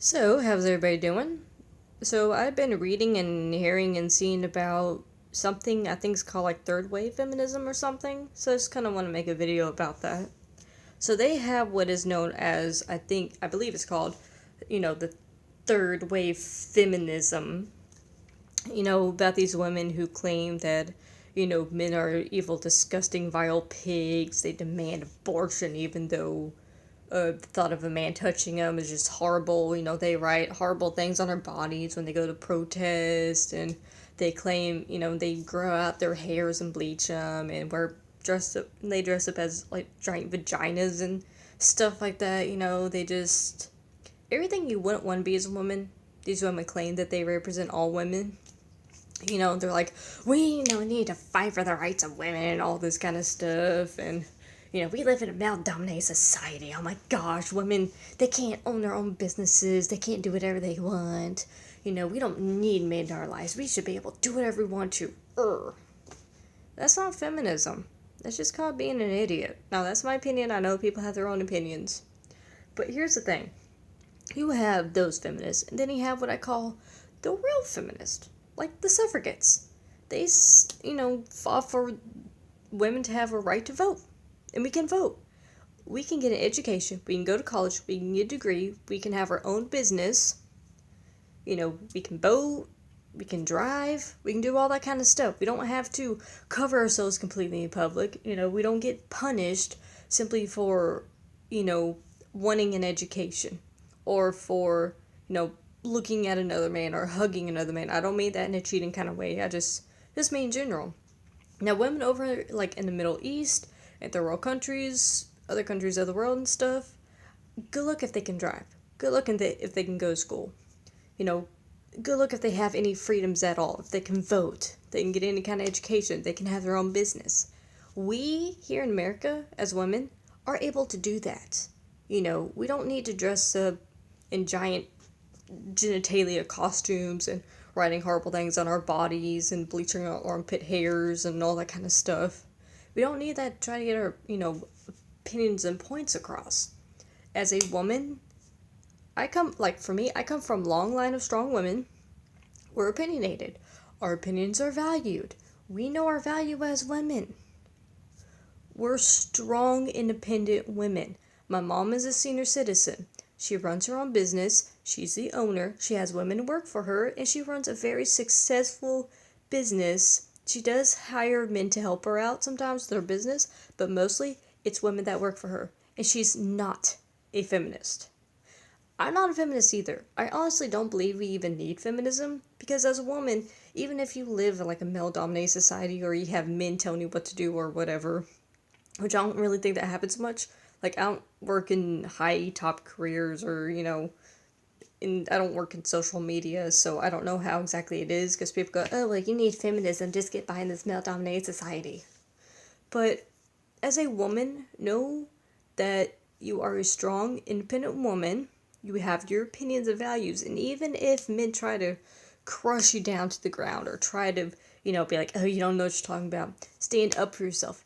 So, how's everybody doing? So, I've been reading and hearing and seeing about something I think is called like third wave feminism or something. So, I just kind of want to make a video about that. So, they have what is known as, I believe it's called, the third wave feminism. About these women who claim that, men are evil, disgusting, vile pigs. They demand abortion even though the thought of a man touching them is just horrible. They write horrible things on their bodies when they go to protest, and they claim, they grow out their hairs and bleach them, and they dress up as like giant vaginas and stuff like that. They just everything you wouldn't want to be as a woman. These women claim that they represent all women. They're like, we need to fight for the rights of women and all this kind of stuff, and we live in a male-dominated society. Oh my gosh, women, they can't own their own businesses. They can't do whatever they want. We don't need men in our lives. We should be able to do whatever we want to. That's not feminism. That's just called being an idiot. Now, that's my opinion. I know people have their own opinions. But here's the thing. You have those feminists, and then you have what I call the real feminists, like the suffragettes. They, fought for women to have a right to vote, and we can vote. We can get an education, we can go to college, we can get a degree, we can have our own business, we can vote, we can drive, we can do all that kind of stuff. We don't have to cover ourselves completely in public. We don't get punished simply for, wanting an education or for, looking at another man or hugging another man. I don't mean that in a cheating kind of way. I just mean in general. Now, women over like in the Middle East, in third world countries, other countries of the world and stuff, good luck if they can drive. Good luck if they can go to school. You know, good luck if they have any freedoms at all. If they can vote, they can get any kind of education, they can have their own business. We here in America, as women, are able to do that. We don't need to dress up in giant genitalia costumes and writing horrible things on our bodies and bleaching our armpit hairs and all that kind of stuff. We don't need that to try to get our, opinions and points across. As a woman, I come from a long line of strong women. We're opinionated. Our opinions are valued. We know our value as women. We're strong, independent women. My mom is a senior citizen. She runs her own business. She's the owner. She has women work for her, and she runs a very successful business. She does hire men to help her out sometimes with her business, but mostly it's women that work for her. And she's not a feminist. I'm not a feminist either. I honestly don't believe we even need feminism because as a woman, even if you live in like a male dominated society or you have men telling you what to do or whatever, which I don't really think that happens much. Like, I don't work in high top careers or, I don't work in social media, so I don't know how exactly it is because people go, oh, well, you need feminism, just get behind this male dominated society. But as a woman, know that you are a strong, independent woman. You have your opinions and values, and even if men try to crush you down to the ground or try to, be like, oh, you don't know what you're talking about, stand up for yourself.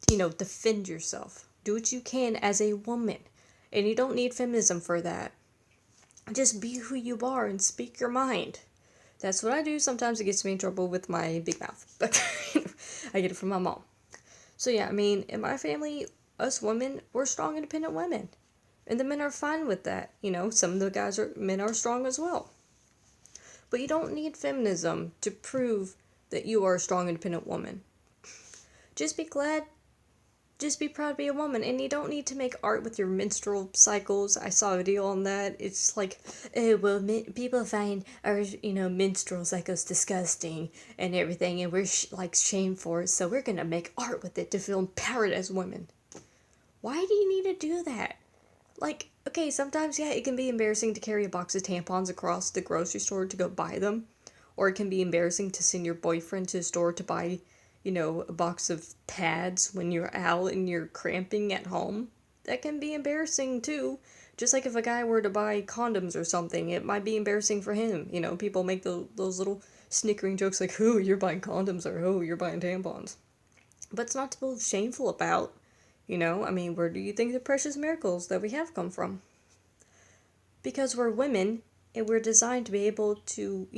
Defend yourself. Do what you can as a woman. And you don't need feminism for that. Just be who you are and speak your mind. That's what I do. Sometimes it gets me in trouble with my big mouth. But I get it from my mom. So yeah, in my family, us women, we're strong, independent women. And the men are fine with that. Some of the men are strong as well. But you don't need feminism to prove that you are a strong, independent woman. Just be proud to be a woman, and you don't need to make art with your menstrual cycles. I saw a video on that. It's like, oh, well, people find our, menstrual cycles disgusting and everything, and we're shamed for it, so we're gonna make art with it to feel empowered as women. Why do you need to do that? Like, okay, sometimes, yeah, it can be embarrassing to carry a box of tampons across the grocery store to go buy them, or it can be embarrassing to send your boyfriend to the store to buy a box of pads when you're out and you're cramping at home. That can be embarrassing too. Just like if a guy were to buy condoms or something, it might be embarrassing for him. People make those little snickering jokes like, oh, you're buying condoms or oh, you're buying tampons. But it's not to feel shameful about. Where do you think the precious miracles that we have come from? because we're women and we're designed to be able to,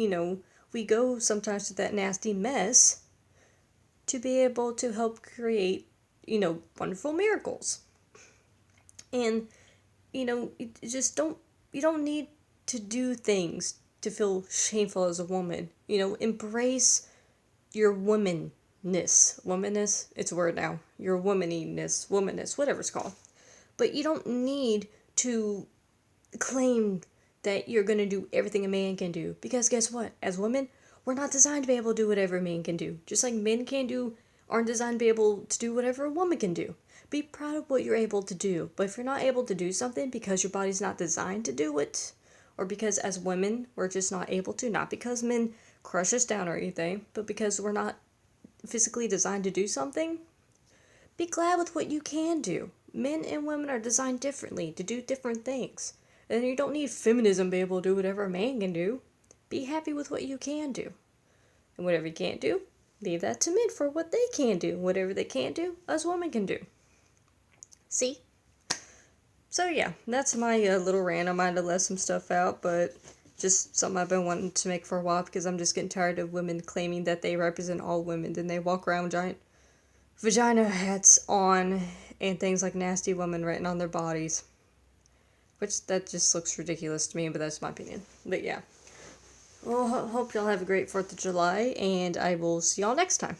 we go sometimes to that nasty mess to be able to help create, wonderful miracles. And, you just you don't need to do things to feel shameful as a woman. Embrace your womanness. Womanness? It's a word now. Your womanness, whatever it's called. But you don't need to claim that you're going to do everything a man can do. Because guess what? As women, we're not designed to be able to do whatever a man can do. Just like men aren't designed to be able to do whatever a woman can do. Be proud of what you're able to do. But if you're not able to do something because your body's not designed to do it, or because as women we're just not able to, not because men crush us down or anything, but because we're not physically designed to do something, be glad with what you can do. Men and women are designed differently to do different things. And you don't need feminism to be able to do whatever a man can do. Be happy with what you can do. And whatever you can't do, leave that to men for what they can do. Whatever they can't do, us women can do. See? So yeah, that's my little rant. I might have left some stuff out, but just something I've been wanting to make for a while because I'm just getting tired of women claiming that they represent all women. Then they walk around with giant vagina hats on and things like nasty woman written on their bodies. Which, that just looks ridiculous to me, but that's my opinion. But yeah. Well, hope y'all have a great 4th of July, and I will see y'all next time.